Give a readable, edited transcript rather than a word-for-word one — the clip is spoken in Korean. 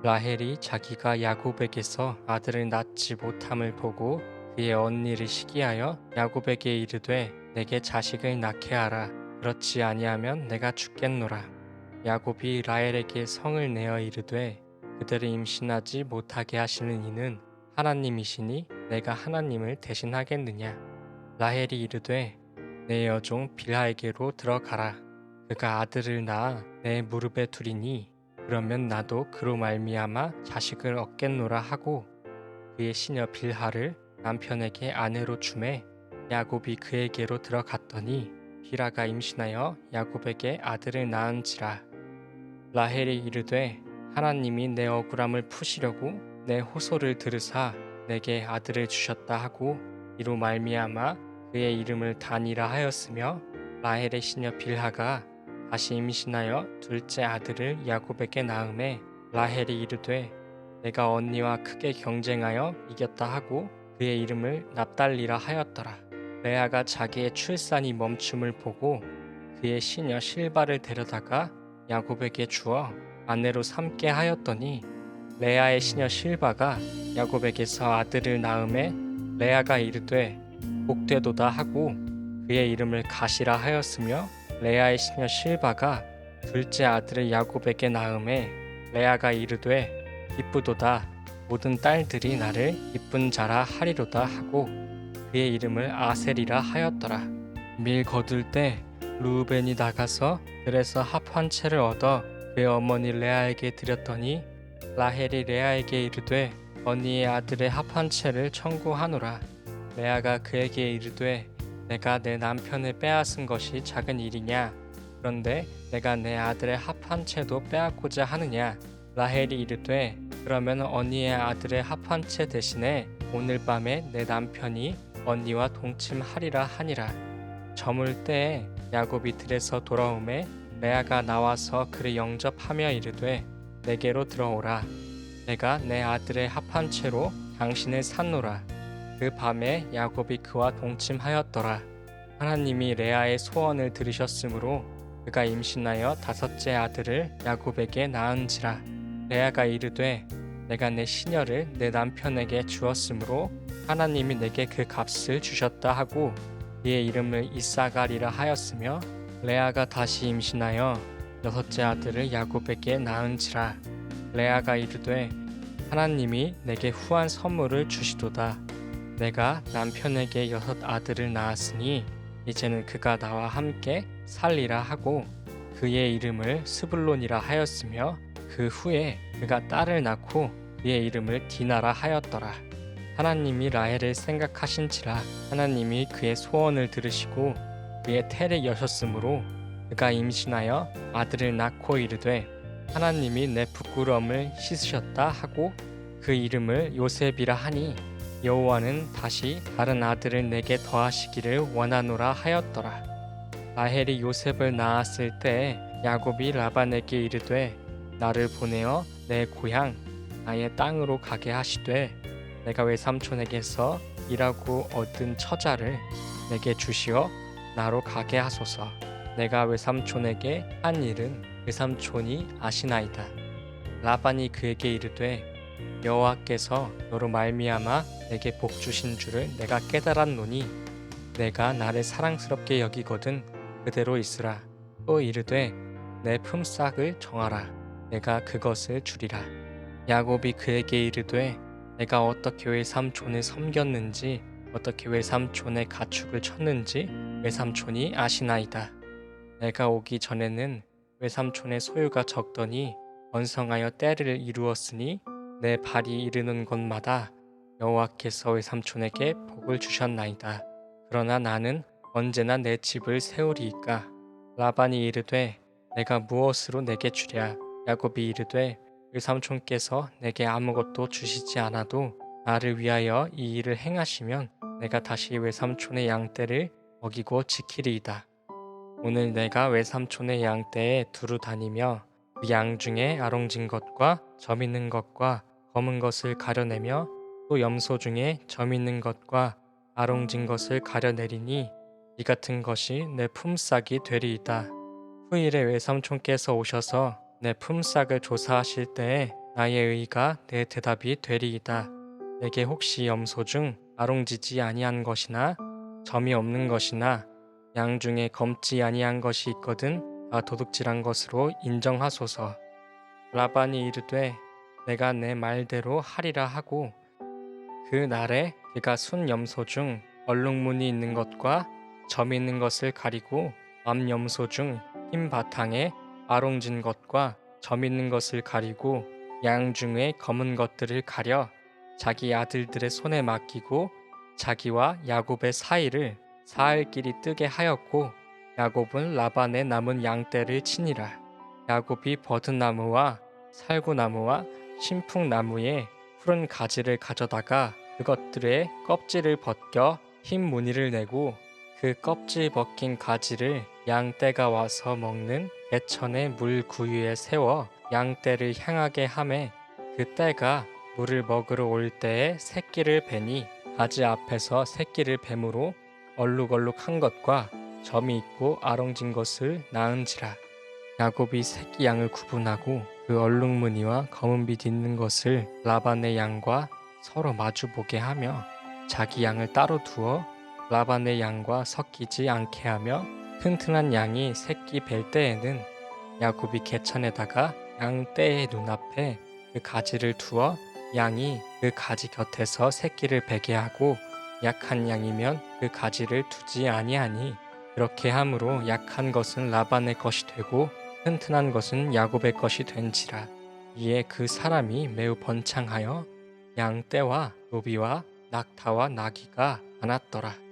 라헬이 자기가 야곱에게서 아들을 낳지 못함을 보고 그의 언니를 시기하여 야곱에게 이르되 내게 자식을 낳게 하라. 그렇지 아니하면 내가 죽겠노라. 야곱이 라헬에게 성을 내어 이르되 그들을 임신하지 못하게 하시는 이는 하나님이시니 내가 하나님을 대신하겠느냐. 라헬이 이르되 내 여종 빌하에게로 들어가라. 그가 아들을 낳아 내 무릎에 두리니 그러면 나도 그로 말미암아 자식을 얻겠노라 하고 그의 시녀 빌하를 남편에게 아내로 주매 야곱이 그에게로 들어갔더니 빌하가 임신하여 야곱에게 아들을 낳은지라. 라헬이 이르되 하나님이 내 억울함을 푸시려고 내 호소를 들으사 내게 아들을 주셨다 하고 이로 말미암아 그의 이름을 단이라 하였으며 라헬의 시녀 빌하가 다시 임신하여 둘째 아들을 야곱에게 낳음에 라헬이 이르되 내가 언니와 크게 경쟁하여 이겼다 하고 그의 이름을 납달리라 하였더라. 레아가 자기의 출산이 멈춤을 보고 그의 시녀 실바를 데려다가 야곱에게 주어 아내로 삼게 하였더니 레아의 시녀 실바가 야곱에게서 아들을 낳음에 레아가 이르되 복되도다 하고 그의 이름을 가시라 하였으며 레아의 시녀 실바가 둘째 아들을 야곱에게 낳음에 레아가 이르되 기쁘도다 모든 딸들이 나를 기쁜 자라 하리로다 하고 그의 이름을 아셀이라 하였더라. 밀 거둘 때 루우벤이 나가서 들에서 합 한 채를 얻어 그의 어머니 레아에게 드렸더니 라헬이 레아에게 이르되 언니의 아들의 합 한 채를 청구하노라. 레아가 그에게 이르되 내가 내 남편을 빼앗은 것이 작은 일이냐? 그런데 내가 내 아들의 합 한 채도 빼앗고자 하느냐? 라헬이 이르되 그러면 언니의 아들의 합 한 채 대신에 오늘 밤에 내 남편이 언니와 동침하리라 하니라. 저물 때에 야곱이 들에서 돌아오매 레아가 나와서 그를 영접하며 이르되 내게로 들어오라. 내가 내 아들의 합 한 채로 당신을 샀노라. 그 밤에 야곱이 그와 동침하였더라. 하나님이 레아의 소원을 들으셨으므로 그가 임신하여 다섯째 아들을 야곱에게 낳은지라. 레아가 이르되 내가 내 시녀를 내 남편에게 주었으므로 하나님이 내게 그 값을 주셨다 하고 그의 이름을 이사갈이라 하였으며 레아가 다시 임신하여 여섯째 아들을 야곱에게 낳은지라. 레아가 이르되 하나님이 내게 후한 선물을 주시도다. 내가 남편에게 여섯 아들을 낳았으니 이제는 그가 나와 함께 살리라 하고 그의 이름을 스불론이라 하였으며 그 후에 그가 딸을 낳고 그의 이름을 디나라 하였더라. 하나님이 라헬을 생각하신지라. 하나님이 그의 소원을 들으시고 그의 태를 여셨으므로 그가 임신하여 아들을 낳고 이르되 하나님이 내 부끄러움을 씻으셨다 하고 그 이름을 요셉이라 하니 여호와는 다시 다른 아들을 내게 더하시기를 원하노라 하였더라. 라헬이 요셉을 낳았을 때 야곱이 라반에게 이르되 나를 보내어 내 고향 나의 땅으로 가게 하시되 내가 외삼촌에게서 일하고 얻은 처자를 내게 주시어 나로 가게 하소서. 내가 외삼촌에게 한 일은 외삼촌이 아시나이다. 라반이 그에게 이르되 여호와께서 너로 말미암아 내게 복 주신 줄을 내가 깨달았노니 내가 나를 사랑스럽게 여기거든 그대로 있으라. 또 이르되 내 품삯을 정하라. 내가 그것을 주리라. 야곱이 그에게 이르되 내가 어떻게 외삼촌을 섬겼는지 어떻게 외삼촌의 가축을 쳤는지 외삼촌이 아시나이다. 내가 오기 전에는 외삼촌의 소유가 적더니 번성하여 때를 이루었으니 내 발이 이르는 곳마다 여호와께서 외삼촌에게 복을 주셨나이다. 그러나 나는 언제나 내 집을 세우리이까. 라반이 이르되 내가 무엇으로 내게 주랴. 야곱이 이르되 외삼촌께서 내게 아무것도 주시지 않아도 나를 위하여 이 일을 행하시면 내가 다시 외삼촌의 양떼를 먹이고 지키리이다. 오늘 내가 외삼촌의 양떼에 두루 다니며 그 양 중에 아롱진 것과 점 있는 것과 검은 것을 가려내며 또 염소 중에 점 있는 것과 아롱진 것을 가려내리니 이 같은 것이 내 품삯이 되리이다. 후일에 외삼촌께서 오셔서 내 품삯을 조사하실 때에 나의 의가 내 대답이 되리이다. 내게 혹시 염소 중 아롱지지 아니한 것이나 점이 없는 것이나 양 중에 검지 아니한 것이 있거든 다 도둑질한 것으로 인정하소서. 라반이 이르되 내가 내 말대로 하리라 하고 그 날에 그가 순 염소 중 얼룩무늬 있는 것과 점 있는 것을 가리고 암 염소 중 흰 바탕에 아롱진 것과 점 있는 것을 가리고 양 중에 검은 것들을 가려 자기 아들들의 손에 맡기고 자기와 야곱의 사이를 사흘 길이 뜨게 하였고 야곱은 라반의 남은 양떼를 치니라. 야곱이 버드나무와 살구나무와 신풍나무에 푸른 가지를 가져다가 그것들의 껍질을 벗겨 흰 무늬를 내고 그 껍질 벗긴 가지를 양떼가 와서 먹는 개천의 물 구유에 세워 양떼를 향하게 하매 그 떼가 물을 먹으러 올 때에 새끼를 베니 가지 앞에서 새끼를 뱀으로 얼룩얼룩한 것과 점이 있고 아롱진 것을 낳은지라. 야곱이 새끼 양을 구분하고 그 얼룩무늬와 검은빛 있는 것을 라반의 양과 서로 마주보게 하며 자기 양을 따로 두어 라반의 양과 섞이지 않게 하며 튼튼한 양이 새끼 뵐 때에는 야곱이 개천에다가 양 떼의 눈앞에 그 가지를 두어 양이 그 가지 곁에서 새끼를 베게 하고 약한 양이면 그 가지를 두지 아니하니 그렇게 함으로 약한 것은 라반의 것이 되고 튼튼한 것은 야곱의 것이 된지라. 이에 그 사람이 매우 번창하여 양 떼와 노비와 낙타와 나귀가 많았더라.